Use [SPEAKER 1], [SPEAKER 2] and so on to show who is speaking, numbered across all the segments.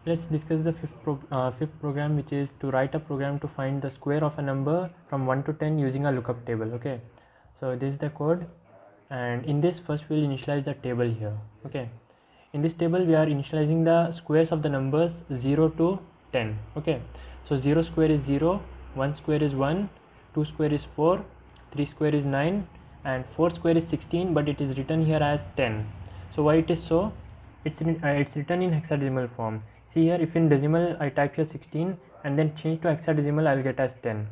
[SPEAKER 1] Let's discuss the fifth program, which is to write a program to find the square of a number from 1 to 10 using a lookup table. Okay, so this is the code, and in this first we'll initialize the table here. Okay, in this table we are initializing the squares of the numbers 0 to 10. Okay, so 0 square is 0, 1 square is 1, 2 square is 4, 3 square is 9, and 4 square is 16, but it is written here as 10. So why it is so? It's written in hexadecimal form. See here, if in decimal I type here 16 and then change to hexadecimal, I'll get as 10.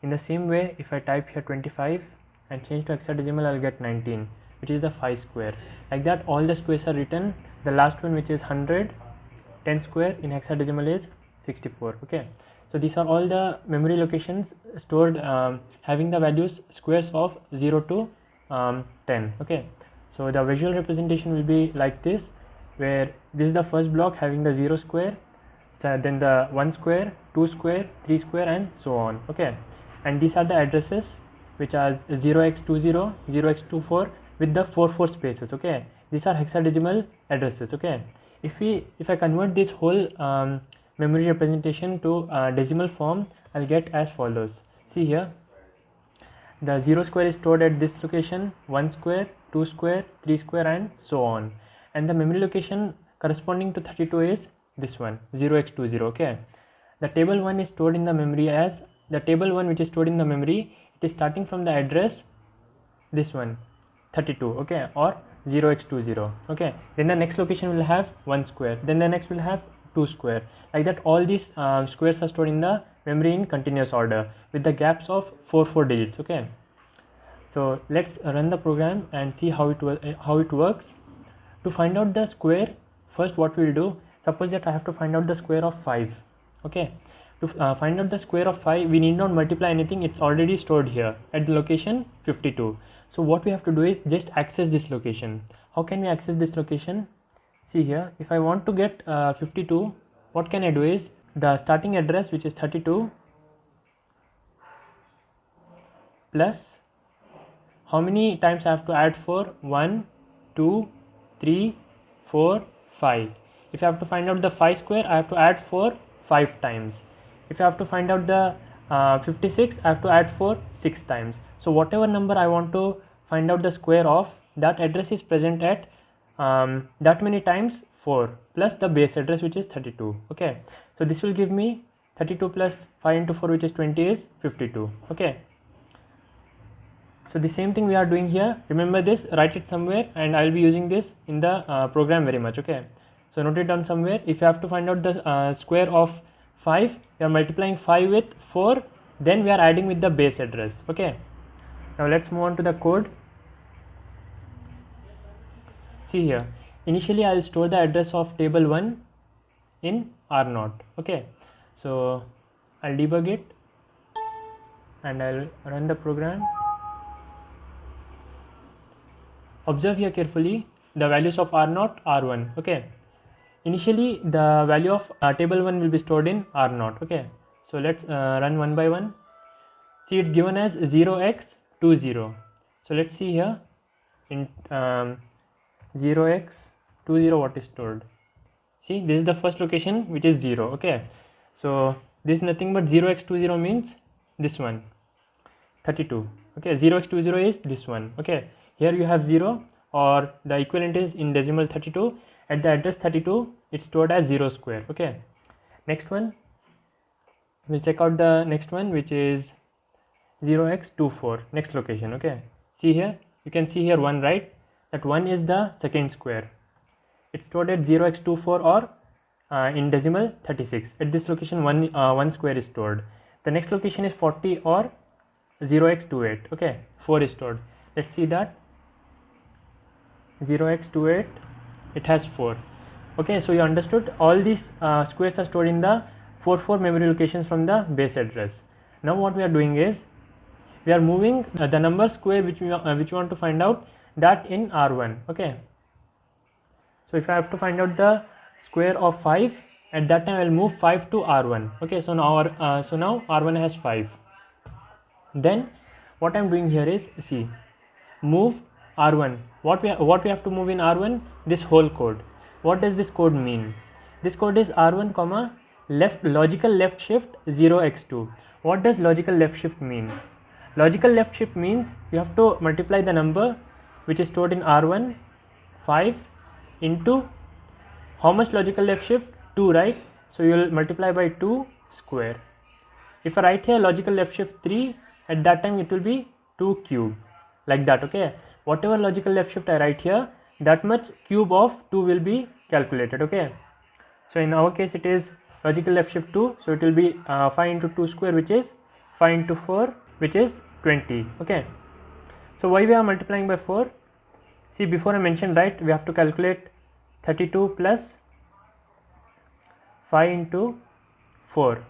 [SPEAKER 1] In the same way, if I type here 25 and change to hexadecimal, I'll get 19, which is the 5 square. Like that, all the squares are written. The last one, which is 100, 10 square in hexadecimal is 64. Okay, so these are all the memory locations stored having the values squares of 0 to 10. Okay, so the visual representation will be like this, where this is the first block having the 0 square, so then the 1 square, 2 square, 3 square, and so on. Okay, and these are the addresses, which are 0x20, 0x24 with the 4 spaces. Okay, these are hexadecimal addresses. Okay, if I convert this whole memory representation to decimal form, I'll get as follows. See here, the 0 square is stored at this location, 1 square, 2 square, 3 square, and so on. And the memory location corresponding to 32 is this one, 0x20. Okay, the table 1 is stored in the memory as the table 1 which is stored in the memory. It is starting from the address this one, 32. Okay, or 0x20. Okay, then the next location will have 1 square, then the next will have 2 square. Like that, all these squares are stored in the memory in continuous order with the gaps of 4 digits. Okay, so let's run the program and see how it works. To find out the square, first what we'll do, suppose that I have to find out the square of 5. Okay, to find out the square of 5, we need not multiply anything, it's already stored here at the location 52. So what we have to do is just access this location. How can we access this location? See here, if I want to get 52, what can I do is the starting address, which is 32, plus how many times I have to add 4? 1, 2, 3, 4, 5. If I have to find out the 5 square, I have to add 4 5 times. If I have to find out the 56, I have to add 4 6 times. So whatever number I want to find out the square of, that address is present at that many times 4 plus the base address, which is 32. Okay, so this will give me 32 plus 5 into 4, which is 20, is 52. Okay, so the same thing we are doing here. Remember this, write it somewhere, and I will be using this in the program very much. Okay, so note it down somewhere. If you have to find out the square of 5, we are multiplying 5 with 4, then we are adding with the base address. Okay, now let's move on to the code. See here, initially I will store the address of table 1 in R0. Okay, so I'll debug it and I'll run the program. Observe here carefully the values of R0, R1. Okay, initially the value of table 1 will be stored in R0. Okay, so let's run one by one. See, it's given as 0x20. So let's see here in 0x20 what is stored. See, this is the first location, which is 0. Okay, so this is nothing but 0x20 means this one, 32. Okay, 0x20 is this one. Okay, here you have 0, or the equivalent is in decimal 32. At the address 32, it's stored as 0 square. Okay, next one, we'll check out the next one, which is 0x24, next location. Okay, see here, you can see here 1, right? That 1 is the second square. It's stored at 0x24 or in decimal 36. At this location, 1 square is stored. The next location is 40 or 0x28. Okay, 4 is stored. Let's see that 0x28, it has 4. Okay, so you understood all these squares are stored in the 4 memory locations from the base address. Now what we are doing is we are moving the number square which we want to find out, that in R1. Okay, so if I have to find out the square of 5, at that time I will move 5 to R1. Okay, so now R1 has 5. Then what I am doing here is, see, move R1. What we have to move in R1? This whole code. What does this code mean? this code is R1 comma left logical left shift 0x2. What does logical left shift mean? Logical left shift means you have to multiply the number which is stored in R1 5 into how much logical left shift? 2, right? So you will multiply by 2 square. If I write here logical left shift 3, at that time it will be 2 cube, like that, okay? Whatever logical left shift I write here, that much cube of 2 will be calculated, okay? So in our case it is logical left shift 2, so it will be 5 into 2 square, which is 5 into 4, which is 20, okay? So why we are multiplying by 4? See, before I mentioned, right, we have to calculate 32 plus 5 into 4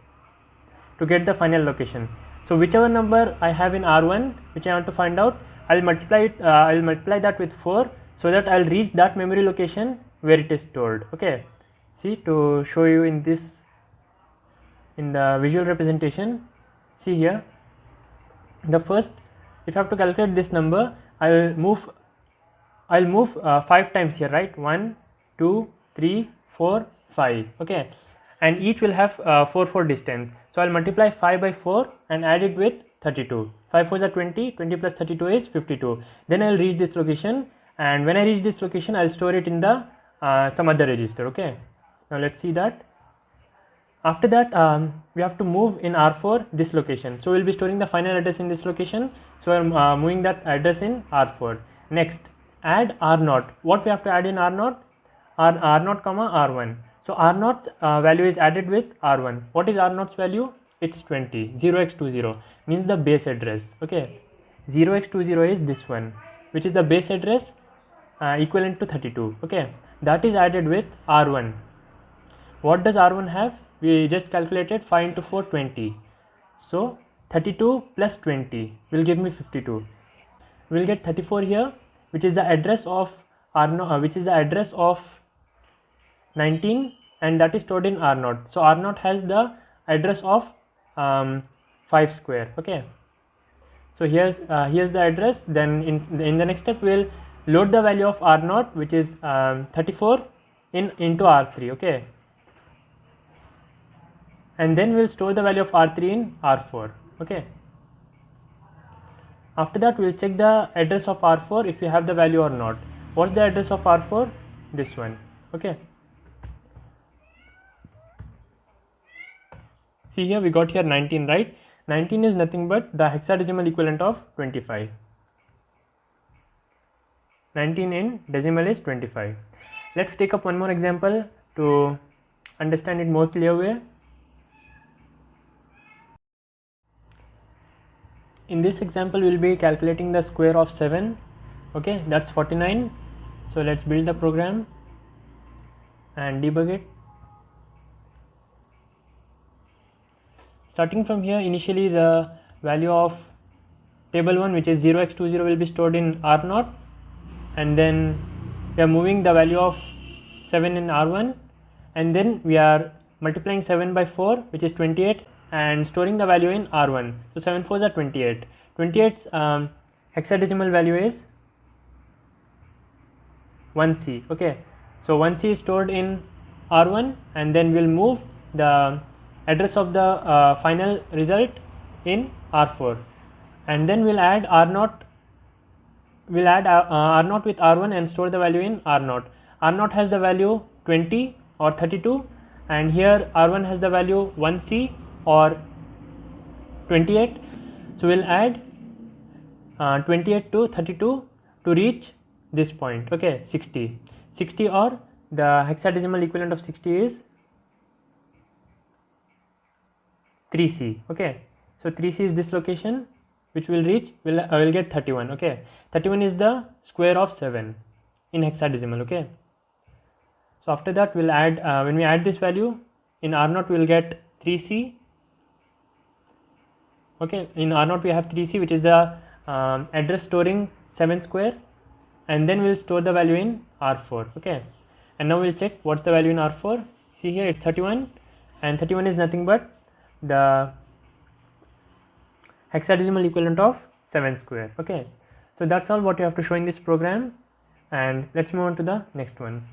[SPEAKER 1] to get the final location. So whichever number I have in R1 which I want to find out, I'll multiply it. I'll multiply that with 4 so that I'll reach that memory location where it is stored. Okay. See, to show you in this, in the visual representation, see here. The first, if I have to calculate this number, I'll move 5 times here, right? 1, 2, 3, 4, 5. Okay, and each will have 4 distance. So I'll multiply 5 by 4 and add it with 32. 5 4s are 20. 20 plus 32 is 52. Then I'll reach this location, and when I reach this location, I'll store it in the some other register. Okay. Now let's see that. After that, we have to move in R4 this location. So we'll be storing the final address in this location. So I'm moving that address in R4. Next, add R0. What we have to add in R0? R0 comma R1. So R0's value is added with R1. What is R0's value? It's 20. 0x20 means the base address. Okay, 0x20 is this one, which is the base address equivalent to 32. Okay, that is added with R1. What does R1 have? We just calculated 5 into 4, 20. So 32 plus 20 will give me 52. We'll get 34 here, which is the address of R0, which is the address of 19, and that is stored in R0. So R0 has the address of 5 square. Okay. So here's the address. Then in the next step, we'll load the value of R0, which is 34, into R3. Okay. And then we'll store the value of R3 in R4. Okay. After that, we'll check the address of R4 if we have the value or not. What's the address of R4? This one. Okay. See here, we got here 19, right? 19 is nothing but the hexadecimal equivalent of 25. 19 in decimal is 25. Let's take up one more example to understand it more clear way. In this example, we will be calculating the square of 7. Okay, that's 49. So let's build the program and debug it. Starting from here, initially the value of table 1, which is 0x20, will be stored in R0, and then we are moving the value of 7 in R1, and then we are multiplying 7 by 4, which is 28, and storing the value in R1. So 7 4s are 28. 28's hexadecimal value is 1C. Okay, so 1C is stored in R1, and then we'll move the address of the final result in R4, and then we'll add R0. We'll add R0 with R1 and store the value in R0. R0 has the value 20 or 32, and here R1 has the value 1C or 28. So we'll add 28 to 32 to reach this point. Okay, 60. 60, or the hexadecimal equivalent of 60 is 3C. Okay, so 3C is this location, which will reach, will get 31. Okay, 31 is the square of 7 in hexadecimal. Okay, so after that we'll add, when we add this value in R0, we'll get 3C. Okay, in R0 we have 3C, which is the address storing 7 square, and then we'll store the value in R4. Okay, and now we'll check what's the value in R4. See here, it's 31, and 31 is nothing but the hexadecimal equivalent of 7 square. Okay, so that's all what you have to show in this program, and let's move on to the next one.